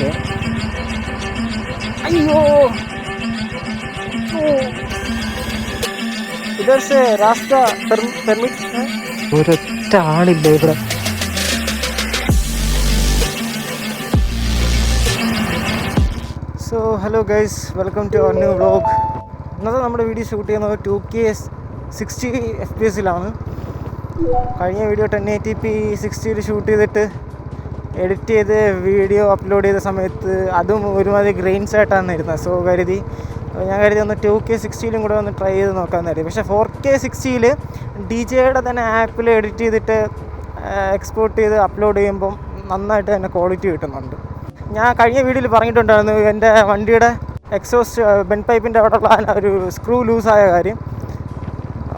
Okay अयो इधर से रास्ता परमिट है ഒരൊറ്റ ആളില്ല ഇവിടെ. So hello guys, welcome to our new vlog. ഇന്നത്തെ നമ്മുടെ വീഡിയോ ഷൂട്ട് ചെയ്യുന്നത് 2K 60 FPS-ലാണ്. കഴിഞ്ഞ വീഡിയോ 1080p 60 ഷൂട്ട് ചെയ്തിട്ട് എഡിറ്റ് ചെയ്ത് വീഡിയോ അപ്ലോഡ് ചെയ്ത സമയത്ത് അതും ഒരുമാതിരി ഗ്രെയിൻസ് ആയിട്ടാണ് ഇരുന്നത്. സോ ഞാൻ കരുതി ഒന്ന് 2K 60 കൂടെ ഒന്ന് ട്രൈ ചെയ്ത് നോക്കാമെന്ന് കരുതി. പക്ഷേ 4K 60 DJയുടെ തന്നെ ആപ്പിൽ എഡിറ്റ് ചെയ്തിട്ട് എക്സ്പോർട്ട് ചെയ്ത് അപ്ലോഡ് ചെയ്യുമ്പം നന്നായിട്ട് തന്നെ ക്വാളിറ്റി കിട്ടുന്നുണ്ട്. ഞാൻ കഴിഞ്ഞ വീഡിയോയിൽ പറഞ്ഞിട്ടുണ്ടായിരുന്നു എൻ്റെ വണ്ടിയുടെ എക്സോസ്റ്റ് ബെൻഡ് പൈപ്പിൻ്റെ അവിടെയുള്ള ഒരു സ്ക്രൂ ലൂസായ കാര്യം.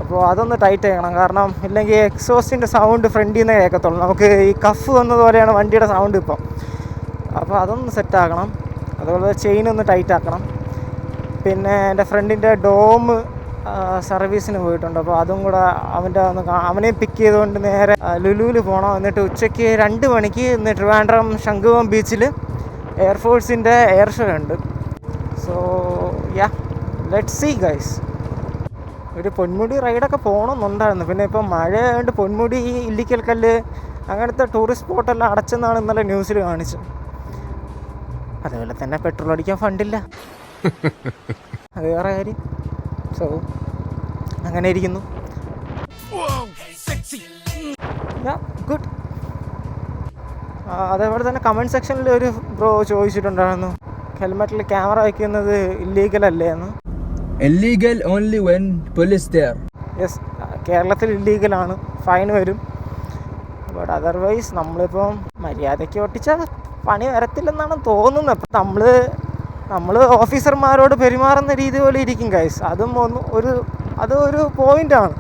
അപ്പോൾ അതൊന്ന് ടൈറ്റ് ചെയ്യണം, കാരണം ഇല്ലെങ്കിൽ എക്സോസ്റ്റിൻ്റെ സൗണ്ട് ഫ്രണ്ടിൽ നിന്ന് കേൾക്കത്തുള്ളൂ. നമുക്ക് ഈ കഫ് വന്നതുപോലെയാണ് വണ്ടിയുടെ സൗണ്ട് ഇപ്പം. അപ്പോൾ അതൊന്ന് സെറ്റാക്കണം. അതുപോലെ ചെയിനൊന്ന് ടൈറ്റ് ആക്കണം. പിന്നെ എൻ്റെ ഫ്രണ്ടിൻ്റെ ഡോം സർവീസിന് പോയിട്ടുണ്ട്. അപ്പോൾ അതും കൂടെ അവനെ പിക്ക് ചെയ്തുകൊണ്ട് നേരെ ലുലുവിൽ പോകണം. എന്നിട്ട് ഉച്ചയ്ക്ക് 2 മണിക്ക് ഇന്ന് ട്രിവാൻഡ്രം ശംഖുവം ബീച്ചിൽ എയർഫോഴ്സിൻ്റെ എയർ ഷോ ഉണ്ട്. So ya, let's see guys. ഒരു പൊന്മുടി റൈഡൊക്കെ പോകണമെന്നുണ്ടായിരുന്നു. പിന്നെ ഇപ്പം മഴ ആയതുകൊണ്ട് പൊന്മുടി, ഇല്ലിക്കൽ കല്ല് അങ്ങനത്തെ ടൂറിസ്റ്റ് സ്പോട്ടെല്ലാം അടച്ചെന്നാണ് ഇന്നലെ ന്യൂസിൽ കാണിച്ചത്. അതുപോലെ തന്നെ പെട്രോൾ അടിക്കാൻ ഫണ്ടില്ല, അത് വേറെ കാര്യം. സോ അങ്ങനെ ഇരിക്കുന്നു. ഗുഡ്. അതേപോലെ തന്നെ കമൻറ്റ് സെക്ഷനിൽ ഒരു ബ്രോ ചോദിച്ചിട്ടുണ്ടായിരുന്നു, ഹെൽമെറ്റിൽ ക്യാമറ വയ്ക്കുന്നത് ഇല്ലീഗൽ അല്ലേ എന്ന്. Illegal only when police there. Yes, കേരളത്തിൽ ഇല്ലീഗലാണ്, ഫൈൻ വരും. ബട്ട് അതർവൈസ് നമ്മളിപ്പം മര്യാദയ്ക്ക് ഓട്ടിച്ചാൽ പണി വരത്തില്ലെന്നാണ് തോന്നുന്നത്. നമ്മൾ ഓഫീസർമാരോട് പെരുമാറുന്ന രീതി പോലെ ഇരിക്കും ഗൈസ്. അതൊരു പോയിൻ്റാണ്.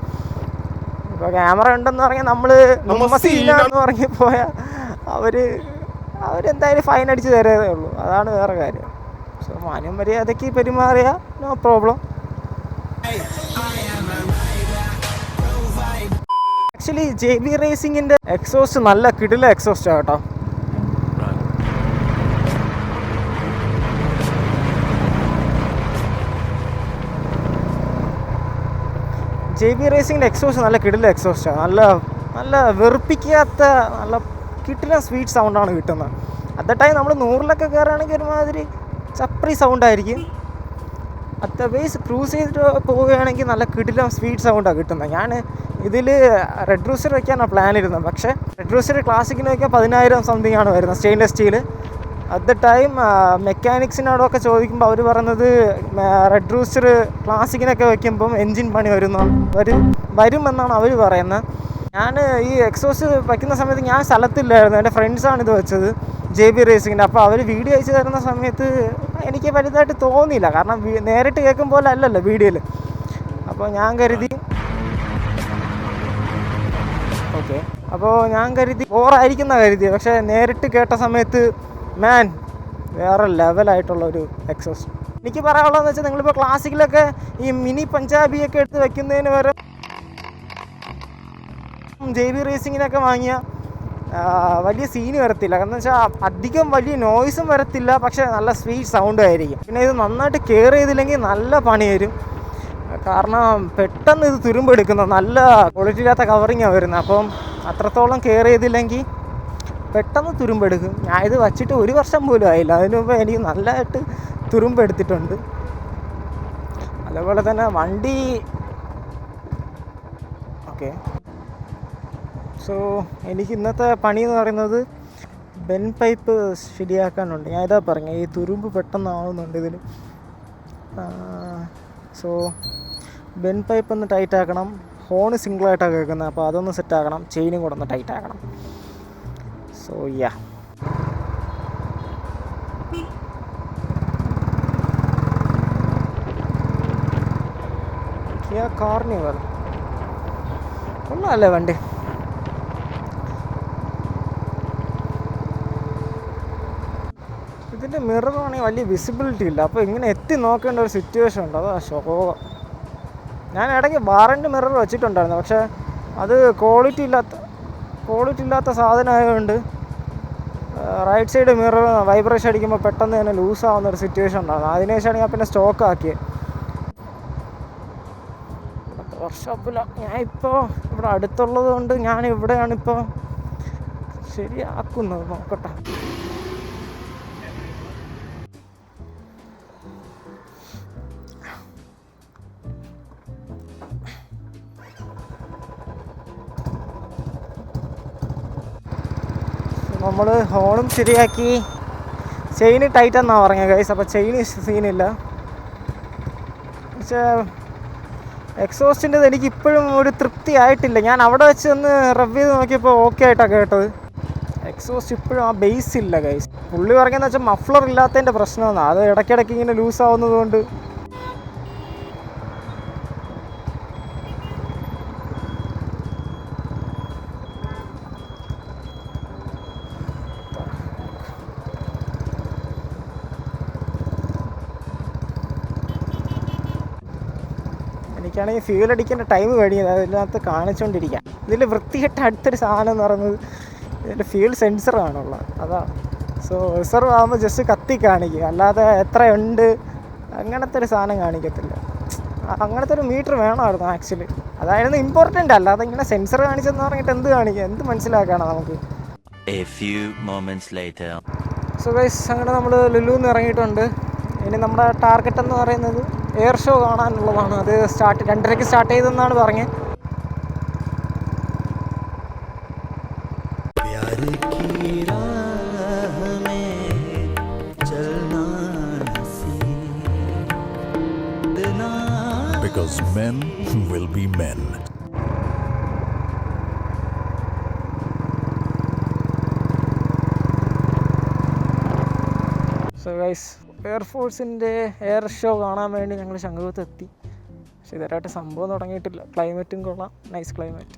ഇപ്പോൾ ക്യാമറ ഉണ്ടെന്ന് പറഞ്ഞാൽ നമ്മൾ സീനാന്ന് പറഞ്ഞ് പോയാൽ അവരെന്തായാലും ഫൈൻ അടിച്ച് തരേ ഉള്ളൂ. അതാണ് വേറെ കാര്യം. സോ മാന്യം മര്യാദയ്ക്ക് പെരുമാറിയ നോ പ്രോബ്ലം. ആക്ച്വലി JB റേസിങ്ങിൻ്റെ എക്സോസ്റ്റ് നല്ല കിടില എക്സോസ്റ്റാണ് കേട്ടോ. JB റേസിങ്ങിൻ്റെ എക്സോസ്റ്റ് നല്ല കിടില എക്സോസ്റ്റാണ്. നല്ല വെറുപ്പിക്കാത്ത നല്ല കിട്ടില്ല സ്വീറ്റ് സൗണ്ടാണ് കിട്ടുന്നത്. അറ്റ് ദ ടൈം നമ്മൾ 100-ലൊക്കെ കയറുകയാണെങ്കിൽ ഒരുമാതിരി ചപ്രി സൗണ്ടായിരിക്കും. അറ്റ് ബേസ് ക്രൂസ് ചെയ്തിട്ട് പോവുകയാണെങ്കിൽ നല്ല കിടിലം സ്വീറ്റ് സൗണ്ടാണ് കിട്ടുന്നത്. ഞാൻ ഇതിൽ റെഡ് റൂസർ വയ്ക്കാനാണ് പ്ലാൻ ഇരുന്നത്. പക്ഷേ റെഡ് റൂസർ ക്ലാസിക്കിന് വയ്ക്കാൻ 10,000 സംതിങ് ആണ് വരുന്നത്, stainless steel. At the time മെക്കാനിക്സിനോടൊക്കെ ചോദിക്കുമ്പോൾ അവർ പറയുന്നത് റെഡ് റൂസ്റ്റർ ക്ലാസിക്കിനൊക്കെ വയ്ക്കുമ്പം എൻജിൻ പണി വരുമെന്നാണ് അവർ പറയുന്നത്. ഞാൻ ഈ എക്സോസ് വയ്ക്കുന്ന സമയത്ത് ഞാൻ സ്ഥലത്തില്ലായിരുന്നു, എൻ്റെ ഫ്രണ്ട്സാണ് ഇത് വെച്ചത് JB റേസിങ്ങിൻ്റെ. അപ്പോൾ അവർ വീഡിയോ അയച്ചു തരുന്ന സമയത്ത് എനിക്ക് വലുതായിട്ട് തോന്നിയില്ല, കാരണം നേരിട്ട് കേൾക്കും പോലെ അല്ലല്ലോ വീഡിയോയിൽ. അപ്പോൾ ഞാൻ കരുതി ബോറായിരിക്കുന്ന കരുതി. പക്ഷേ നേരിട്ട് കേട്ട സമയത്ത് മാൻ വേറെ ലെവലായിട്ടുള്ളൊരു എക്സോസ്റ്റ്. എനിക്ക് പറയാനുള്ളതെന്ന് വെച്ചാൽ, നിങ്ങളിപ്പോൾ ക്ലാസിക്കിലൊക്കെ ഈ മിനി പഞ്ചാബിയൊക്കെ എടുത്ത് വയ്ക്കുന്നതിന് വരെ JB റേസിങ്ങിനൊക്കെ വാങ്ങിയ വലിയ സീന് വരത്തില്ല. കാരണം വെച്ചാൽ അധികം വലിയ നോയ്സും വരത്തില്ല, പക്ഷേ നല്ല സ്വീറ്റ് സൗണ്ടും ആയിരിക്കും. പിന്നെ ഇത് നന്നായിട്ട് കെയർ ചെയ്തില്ലെങ്കിൽ നല്ല പണി വരും. കാരണം പെട്ടെന്ന് ഇത് തുരുമ്പെടുക്കുന്ന നല്ല ക്വാളിറ്റി ഇല്ലാത്ത കവറിങ്ങാണ് വരുന്നത്. അപ്പം അത്രത്തോളം കെയർ ചെയ്തില്ലെങ്കിൽ പെട്ടെന്ന് തുരുമ്പെടുക്കും. ഞാൻ ഇത് വച്ചിട്ട് 1 വർഷം പോലും ആയില്ല, അതിന് മുമ്പ് എനിക്ക് നല്ലതായിട്ട് തുരുമ്പെടുത്തിട്ടുണ്ട്. അതേപോലെ തന്നെ വണ്ടി ഓക്കെ. സോ എനിക്ക് ഇന്നത്തെ പണി എന്ന് പറയുന്നത് ബെൻഡ് പൈപ്പ് ശരിയാക്കാനുണ്ട്. ഞാൻ ഇതാ പറഞ്ഞ ഈ തുരുമ്പ് പെട്ടെന്ന് ആവുന്നുണ്ട് ഇതിൽ. സോ ബെൻഡ് പൈപ്പ് ഒന്ന് ടൈറ്റ് ആക്കണം. ഹോണ് സിംഗിളായിട്ടാണ് കേൾക്കുന്നത്, അപ്പോൾ അതൊന്ന് സെറ്റാക്കണം. ചെയിനും കൂടെ ഒന്ന് ടൈറ്റ് ആക്കണം. സോ യാ, കാർണിവൽ കൊള്ളാമല്ലേ വണ്ടി. ഇതിൻ്റെ മിററാണെങ്കിൽ വലിയ വിസിബിലിറ്റി ഇല്ല, അപ്പോൾ ഇങ്ങനെ എത്തി നോക്കേണ്ട ഒരു സിറ്റുവേഷൻ ഉണ്ട്. അതാ ശോകം. ഞാൻ ഇടയ്ക്ക് ബാറിൻ്റെ മിറർ വെച്ചിട്ടുണ്ടായിരുന്നു, പക്ഷേ അത് ക്വാളിറ്റി ഇല്ലാത്ത സാധനമായതുകൊണ്ട് റൈറ്റ് സൈഡ് മിറർ വൈബ്രേഷൻ അടിക്കുമ്പോൾ പെട്ടെന്ന് തന്നെ ലൂസാവുന്ന ഒരു സിറ്റുവേഷൻ ഉണ്ടാകും. അതിനുശേഷമാണ് ഞാൻ പിന്നെ സ്റ്റോക്ക് ആക്കിയത്. വർക്ക്ഷോപ്പില്ല, ഞാനിപ്പോൾ ഇവിടെ അടുത്തുള്ളത് കൊണ്ട് ഞാൻ ഇവിടെയാണിപ്പോൾ ശരിയാക്കുന്നത്. നോക്കട്ടെ. നമ്മൾ ഹോണും ശരിയാക്കി. ചെയിന് ടൈറ്റ് എന്നാണ് പറഞ്ഞത് ഗൈസ്. അപ്പോൾ ചെയിന് സീനില്ല. പക്ഷേ എക്സോസ്റ്റിൻ്റെത് എനിക്ക് ഇപ്പോഴും ഒരു തൃപ്തി ആയിട്ടില്ല. ഞാൻ അവിടെ വെച്ച് ഒന്ന് റവ് ചെയ്ത് നോക്കിയപ്പോൾ ഓക്കെ ആയിട്ടാണ് കേട്ടത്. എക്സോസ്റ്റ് ഇപ്പോഴും ആ ബേസ് ഇല്ല ഗൈസ്. പുള്ളി പറയുന്നത് വെച്ചാൽ മഫ്ലർ ഇല്ലാത്തതിൻ്റെ പ്രശ്നമാണ്. അത് ഇടയ്ക്കിടയ്ക്ക് ഇങ്ങനെ ലൂസ് ആവുന്നത് കൊണ്ട് എനിക്കാണെങ്കിൽ ഫ്യൂൽ അടിക്കേണ്ട ടൈം കഴിഞ്ഞത്. അതിനകത്ത് കാണിച്ചുകൊണ്ടിരിക്കാം. ഇതിൽ വൃത്തികെട്ട അടുത്തൊരു സാധനം എന്ന് പറയുന്നത് ഇതിൻ്റെ ഫ്യൂൽ സെൻസറാണുള്ളത്. അതാണ്. സോ റിസർവ് ആകുമ്പോൾ ജസ്റ്റ് കത്തി കാണിക്കുക, അല്ലാതെ എത്രയുണ്ട് അങ്ങനത്തെ ഒരു സാധനം കാണിക്കത്തില്ല. അങ്ങനത്തെ ഒരു മീറ്റർ വേണമായിരുന്നു ആക്ച്വലി. അതായിരുന്നു ഇമ്പോർട്ടൻ്റ്. അല്ലാതെ ഇങ്ങനെ സെൻസർ കാണിച്ചെന്ന് പറഞ്ഞിട്ട് എന്ത് കാണിക്കുക, എന്ത് മനസ്സിലാക്കണം നമുക്ക്. സോ ഗൈസ്, അങ്ങനെ നമ്മൾ ലുലുന്ന് ഇറങ്ങിയിട്ടുണ്ട്. ഇനി നമ്മുടെ ടാർഗറ്റ് എന്ന് പറയുന്നത് എയർ ഷോ കാണാനുള്ളതാണ്. അത് 2:30 സ്റ്റാർട്ട് ചെയ്തെന്നാണ് പറഞ്ഞത്. Because men will be men. So guys, എയർഫോഴ്സിൻ്റെ എയർ ഷോ കാണാൻ വേണ്ടി ഞങ്ങൾ ശംഖുമുഖത്ത് എത്തി. പക്ഷേ ഇതുവരെയായിട്ട് സംഭവം തുടങ്ങിയിട്ടില്ല. ക്ലൈമറ്റും കൊള്ളാം, നൈസ് ക്ലൈമറ്റ്.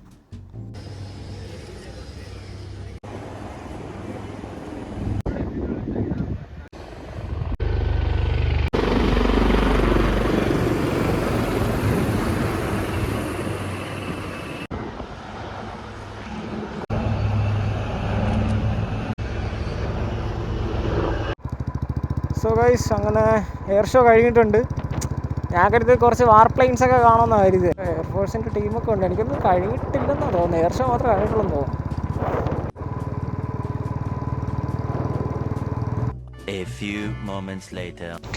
സോ ഗൈസ്, അങ്ങനെ എയർ ഷോ കഴിഞ്ഞിട്ടുണ്ട്. ഞാൻ കരുതി കുറച്ച് വാർ പ്ലെയിൻസൊക്കെ കാണുമെന്നാണ് കരുതി. എയർഫോഴ്സിൻ്റെ ടീമൊക്കെ ഉണ്ട്. എനിക്കൊന്നും കഴിഞ്ഞിട്ടില്ലെന്നാണ് തോന്നുന്നത്. എയർ ഷോ മാത്രമേ കഴിഞ്ഞിട്ടുള്ളൂ തോന്നുന്നു.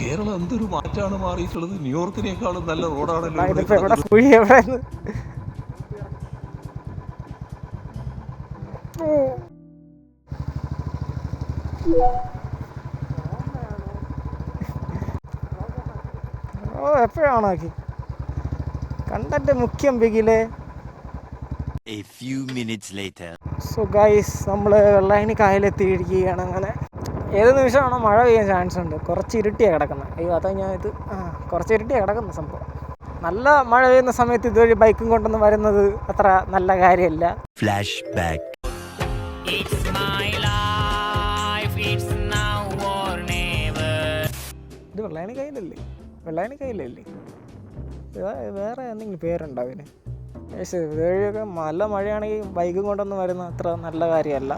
കേരളം എന്തൊരു മാറ്റാണ് മാറിയിട്ടുള്ളത്. ന്യൂയോർക്കിനേക്കാളും നല്ല റോഡാണല്ലോ. ഇതിപ്പോൾ എവിടെ കുഴി എവിടെ എപ്പോഴാണാക്കി കണ്ടന്റ് മുഖ്യം ബിഗിലെ. സോ ഗൈസ്, നമ്മൾ വെള്ളായണി കായലെത്തിയിരിക്കുകയാണ്. അങ്ങനെ ഏത് നിമിഷമാണോ മഴ പെയ്യാൻ ചാൻസ് ഉണ്ട്. കുറച്ച് ഇരുട്ടിയാണ് കിടക്കുന്നത്. അയ്യോ, അതാ ഞാൻ ഇത് കുറച്ച് ഇരുട്ടിയാണ് കിടക്കുന്ന സംഭവം. നല്ല മഴ പെയ്യുന്ന സമയത്ത് ഇതുവഴി ബൈക്കും കൊണ്ടൊന്നും വരുന്നത് അത്ര നല്ല കാര്യമല്ല. Flash back. ഇത് വെള്ളായണി കയ്യിലല്ലേ? വെള്ളായണി കയ്യിലല്ലേ? വേറെ എന്തെങ്കിലും പേരുണ്ടോ അതിന്? ഇതുവഴിയൊക്കെ നല്ല മഴയാണെങ്കിൽ ബൈക്കും കൊണ്ടൊന്നും വരുന്ന അത്ര നല്ല കാര്യമല്ല.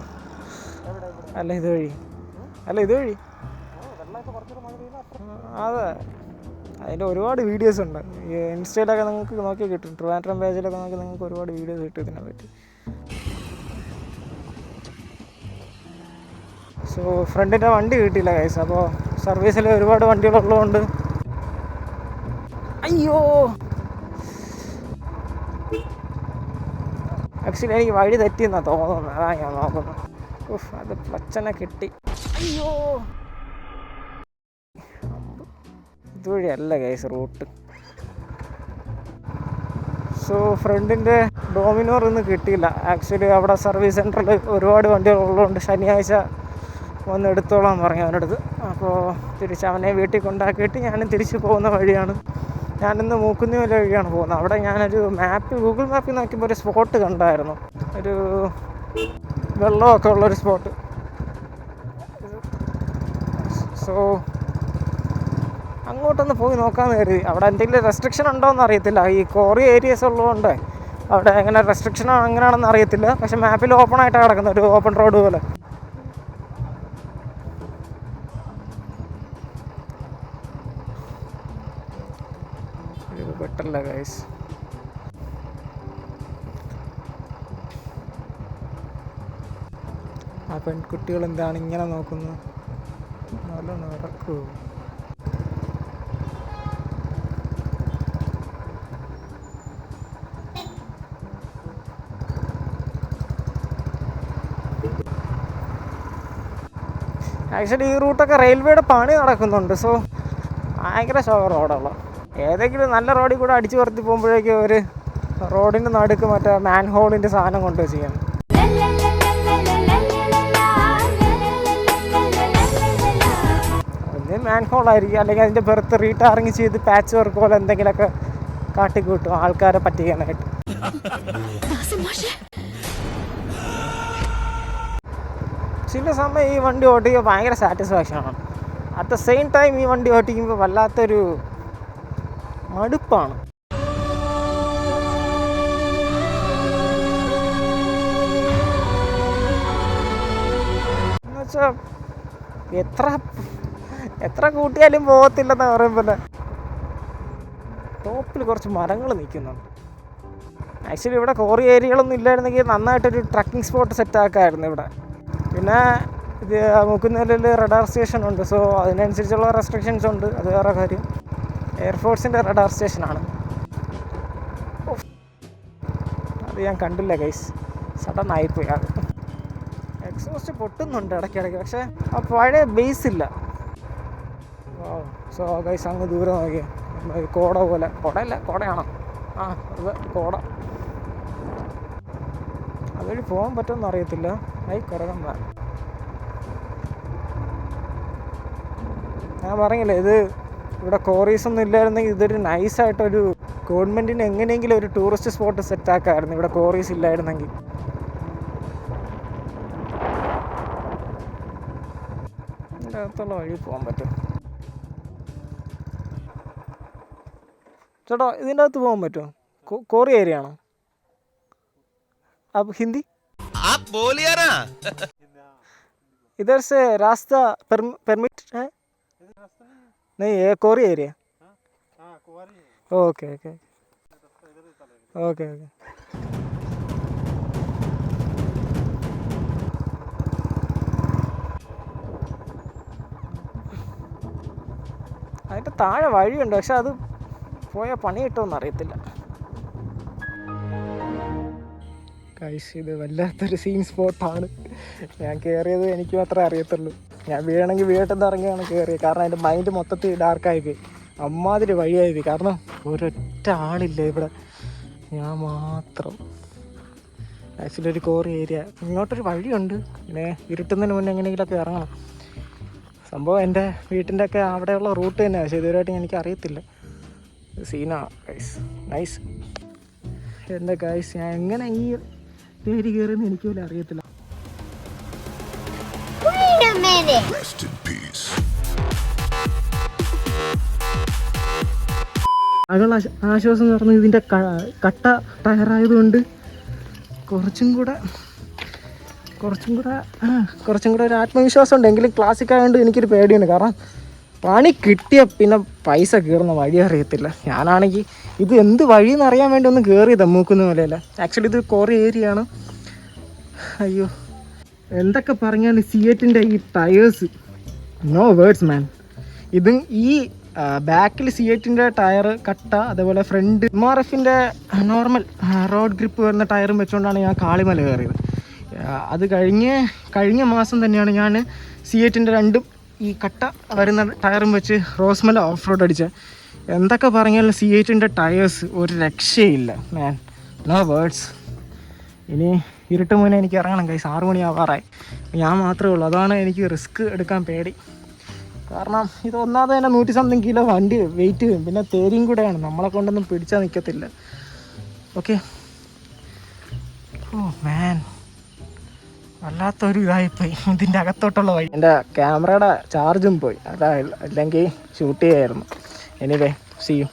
അല്ല ഇതുവഴി അതെ, അതിൻ്റെ ഒരുപാട് വീഡിയോസ് ഉണ്ട്. ഈ ഇൻസ്റ്റയിലൊക്കെ നിങ്ങൾക്ക് നോക്കി കിട്ടും. ട്രിവാൻഡ്രം പേജിലൊക്കെ നോക്കി നിങ്ങൾക്ക് ഒരുപാട് വീഡിയോസ് കിട്ടും ഇതിനെ പറ്റി. സോ ഫ്രണ്ടിൻ്റെ വണ്ടി കിട്ടിയില്ല ഗൈസ്. അപ്പോൾ സർവീസിൽ ഒരുപാട് വണ്ടികളുള്ളതുകൊണ്ട് അയ്യോ, ആക്ച്വലി എനിക്ക് വഴി തെറ്റിയെന്നാണ് തോന്നുന്നത്. അതാണ് ഞാൻ നോക്കുന്നത്. അത് പ്ലച്ചനെ കിട്ടി. അയ്യോ, ഇതുവഴിയല്ല ഗൈസ് റൂട്ട്. സോ ഫ്രണ്ടിൻ്റെ ഡോമിനോർ ഒന്നും കിട്ടിയില്ല. ആക്ച്വലി അവിടെ സർവീസ് സെൻറ്ററിൽ ഒരുപാട് വണ്ടികളുള്ളതുകൊണ്ട് ശനിയാഴ്ച വന്ന് എടുത്തോളാൻ പറഞ്ഞു അവനടുത്ത്. അപ്പോൾ തിരിച്ച് അവനെ വീട്ടിൽ കൊണ്ടാക്കിയിട്ട് ഞാനും തിരിച്ച് പോകുന്ന വഴിയാണ്. ഞാനിന്ന് മൂക്കുന്നിമല വഴിയാണ് പോകുന്നത്. അവിടെ ഞാനൊരു ഗൂഗിൾ മാപ്പിൽ നോക്കിയപ്പോൾ ഒരു സ്പോട്ട് കണ്ടായിരുന്നു. ഒരു വെള്ളമൊക്കെ ഉള്ളൊരു സ്പോട്ട്. സോ അങ്ങോട്ടൊന്ന് പോയി നോക്കാമെന്ന് കരുതി. അവിടെ എന്തെങ്കിലും റെസ്ട്രിക്ഷൻ ഉണ്ടോയെന്ന് അറിയത്തില്ല. ഈ കോറി ഏരിയസ് ഉള്ളതുകൊണ്ട് അവിടെ എങ്ങനെ റെസ്ട്രിക്ഷൻ എങ്ങനെയാണെന്ന് അറിയത്തില്ല. പക്ഷെ മാപ്പിൽ ഓപ്പൺ ആയിട്ടാണ് കിടക്കുന്നത്, ഒരു ഓപ്പൺ റോഡ് പോലെ. ഇത് പെട്ടല്ല ഗൈസ്. ആ പെൺകുട്ടികൾ എന്താണ് ഇങ്ങനെ നോക്കുന്നത്? നല്ല നടക്കൂ. ആക്ച്വലി ഈ റൂട്ടൊക്കെ റെയിൽവേയുടെ പണി നടക്കുന്നുണ്ട്. സോ ഭയങ്കര ശോക റോഡുള്ള ഏതെങ്കിലും നല്ല റോഡിൽ കൂടെ അടിച്ചു പറത്തി പോകുമ്പോഴേക്കും ഒരു റോഡിൻ്റെ നടുക്ക് മറ്റേ മാൻ ഹോളിൻ്റെ സാധനം കൊണ്ട് ചെയ്യണം. ഒന്ന് മാൻ ഹോളായിരിക്കും, അല്ലെങ്കിൽ അതിൻ്റെ പുറത്ത് റീടാറിങ് ചെയ്ത് പാച്ച് വർക്ക് പോലെ എന്തെങ്കിലുമൊക്കെ കാട്ടിക്കൂട്ടും ആൾക്കാരെ പറ്റിക്കാനായിട്ട്. ചില സമയം ഈ വണ്ടി ഓടിക്കുമ്പോൾ ഭയങ്കര സാറ്റിസ്ഫാക്ഷനാണ്. അറ്റ് ദ സെയിം ടൈം ഈ വണ്ടി ഓടിക്കുമ്പോൾ വല്ലാത്തൊരു മടുപ്പാണ്. എന്നുവെച്ചാൽ എത്ര കൂട്ടിയാലും പോകത്തില്ലെന്ന് പറയുമ്പോൾ ടോപ്പിൽ കുറച്ച് മരങ്ങൾ നിൽക്കുന്നുണ്ട്. ആക്ച്വലി ഇവിടെ കോറി ഏരിയകളൊന്നും ഇല്ലായിരുന്നെങ്കിൽ നന്നായിട്ടൊരു ട്രക്കിംഗ് സ്പോട്ട് സെറ്റാക്കായിരുന്നു ഇവിടെ. പിന്നെ ഇത് മുക്കുന്നേലിൽ റഡാർ സ്റ്റേഷൻ ഉണ്ട്. സോ അതിനനുസരിച്ചുള്ള റെസ്ട്രിക്ഷൻസ് ഉണ്ട്, അത് വേറെ കാര്യം. എയർഫോഴ്സിൻ്റെ റഡാർ സ്റ്റേഷനാണ്. അത് ഞാൻ കണ്ടില്ല ഗൈസ്, സഡൻ ആയിപ്പോയി. അത് എക്സോസ്റ്റ് പൊട്ടുന്നുണ്ട് ഇടയ്ക്കിടയ്ക്ക്, പക്ഷേ ആ പഴയ ബേസ് ഇല്ല. സോ ഗൈസ് അങ്ങ് ദൂരെ നോക്കിയേ, കോട പോലെ. കോടയല്ല, കോടയാണോ? ആ അത് കോട. അതുവഴി പോകാൻ പറ്റുമെന്ന് അറിയത്തില്ല. കുറകം ഞാൻ പറഞ്ഞില്ലേ, ഇത് ഇവിടെ കോറീസ് ഒന്നും ഇല്ലായിരുന്നെങ്കിൽ ഇതൊരു നൈസായിട്ടൊരു ഗവൺമെൻറ്റിന് എങ്ങനെയെങ്കിലും ഒരു ടൂറിസ്റ്റ് സ്പോട്ട് സെറ്റാക്കായിരുന്നു ഇവിടെ കോറീസ് ഇല്ലായിരുന്നെങ്കിൽ. ഇതിൻ്റെ അകത്തുള്ള വഴി പോകാൻ പറ്റും ചേട്ടാ? ഇതിൻ്റെ അകത്ത് പോകാൻ പറ്റുമോ? കോറി ഏരിയ ആണോ? अब हिंदी आप बोलिए ना। इधर से रास्ता परमिट है? नहीं, ये कोरी area. Okay okay okay okay. അതിൻ്റെ താഴെ വഴിയുണ്ട്, പക്ഷെ അത് പോയാൽ പണി കിട്ടുമെന്ന് അറിയത്തില്ല. ഗൈസ് ഇത് വല്ലാത്തൊരു സീൻ സ്പോട്ടാണ്. ഞാൻ കയറിയത് എനിക്ക് മാത്രമേ അറിയത്തുള്ളൂ. ഞാൻ വീഴണമെങ്കിൽ വീട്ടിൽ ഇറങ്ങിയാണ് കയറിയത്. കാരണം എൻ്റെ മൈൻഡ് മൊത്തത്തിൽ ഡാർക്കായി പോയി. അമ്മാതിരി വഴിയായി പോയി. കാരണം ഒരൊറ്റ ആളില്ല ഇവിടെ, ഞാൻ മാത്രം. ആക്ച്വലി ഒരു കോറി ഏരിയ. ഇങ്ങോട്ടൊരു വഴിയുണ്ട്, പിന്നെ ഇരുട്ടുന്നതിന് മുന്നേ എങ്ങനെയെങ്കിലുമൊക്കെ ഇറങ്ങണം. സംഭവം എൻ്റെ വീട്ടിൻ്റെ ഒക്കെ അവിടെയുള്ള റൂട്ട് തന്നെയാണ്, പക്ഷേ ഇതുവരെയായിട്ട് എനിക്ക് അറിയത്തില്ല. സീനാണ് ഗൈസ്, നൈസ്. എൻ്റെ ഗൈസ് ഞാൻ എങ്ങനെ ഈ പേര് കയറിയെന്ന് എനിക്ക് പോലും അറിയത്തില്ല. Rest in peace. അതിനുള്ള ആശ്വാസം എന്ന് പറഞ്ഞാൽ ഇതിൻ്റെ കട്ട ടയറായതുകൊണ്ട് കുറച്ചും കൂടെ ഒരു ആത്മവിശ്വാസം ഉണ്ട്. എങ്കിലും ക്ലാസിക് ആയതുകൊണ്ട് എനിക്കൊരു പേടിയുണ്ട്. കാരണം പണി കിട്ടിയ പിന്നെ പൈസ കയറുന്ന വഴി അറിയത്തില്ല. ഞാനാണെങ്കിൽ ഇത് എന്ത് വഴിയെന്ന് അറിയാൻ വേണ്ടി ഒന്ന് കയറിയത് മൂക്കുന്ന പോലെയല്ല. ആക്ച്വലി ഇത് കോറി ഏരിയ ആണ്. അയ്യോ, എന്തൊക്കെ പറഞ്ഞാലും സിയറ്റിൻ്റെ ഈ ടയേഴ്സ്, നോ വേർഡ്സ് മാൻ. ഇതും ഈ ബാക്കിൽ സിയറ്റിൻ്റെ ടയർ കട്ട, അതേപോലെ ഫ്രണ്ട് MRFൻ്റെ നോർമൽ റോഡ് ഗ്രിപ്പ് വരുന്ന ടയറും വെച്ചുകൊണ്ടാണ് ഞാൻ കാളിമല കയറിയത്. അത് കഴിഞ്ഞ മാസം തന്നെയാണ് ഞാൻ സിയറ്റിൻ്റെ രണ്ടും ഈ കട്ട വരുന്ന ടയറും വെച്ച് റോസ്മല ഓഫ് റോഡ് അടിച്ചത്. എന്തൊക്കെ പറഞ്ഞാലും സിയറ്റിൻ്റെ ടയേഴ്സ് ഒരു രക്ഷയില്ല മാൻ, നോ വേർഡ്സ്. ഇനി ഇരുട്ട് മുന്നേ എനിക്ക് ഇറങ്ങണം കൈസ്, 6 മണിയാവാറായി. ഞാൻ മാത്രമേ ഉള്ളൂ, അതാണ് എനിക്ക് റിസ്ക് എടുക്കാൻ പേടി. കാരണം ഇത് ഒന്നാമത് തന്നെ 100 സംതിങ് കിലോ വണ്ടി വെയിറ്റ് ചെയ്യും, പിന്നെ തേരിയും കൂടെയാണ്, നമ്മളെ കൊണ്ടൊന്നും പിടിച്ചാൽ നിൽക്കത്തില്ല. ഓക്കെ. ഓ മാൻ, വല്ലാത്തൊരു ഇതായിപ്പോയി ഇതിൻ്റെ അകത്തോട്ടുള്ള വഴി. എൻ്റെ ക്യാമറയുടെ ചാർജും പോയി, അല്ലെങ്കിൽ ഷൂട്ട് ചെയ്യായിരുന്നു. Anyway, see U.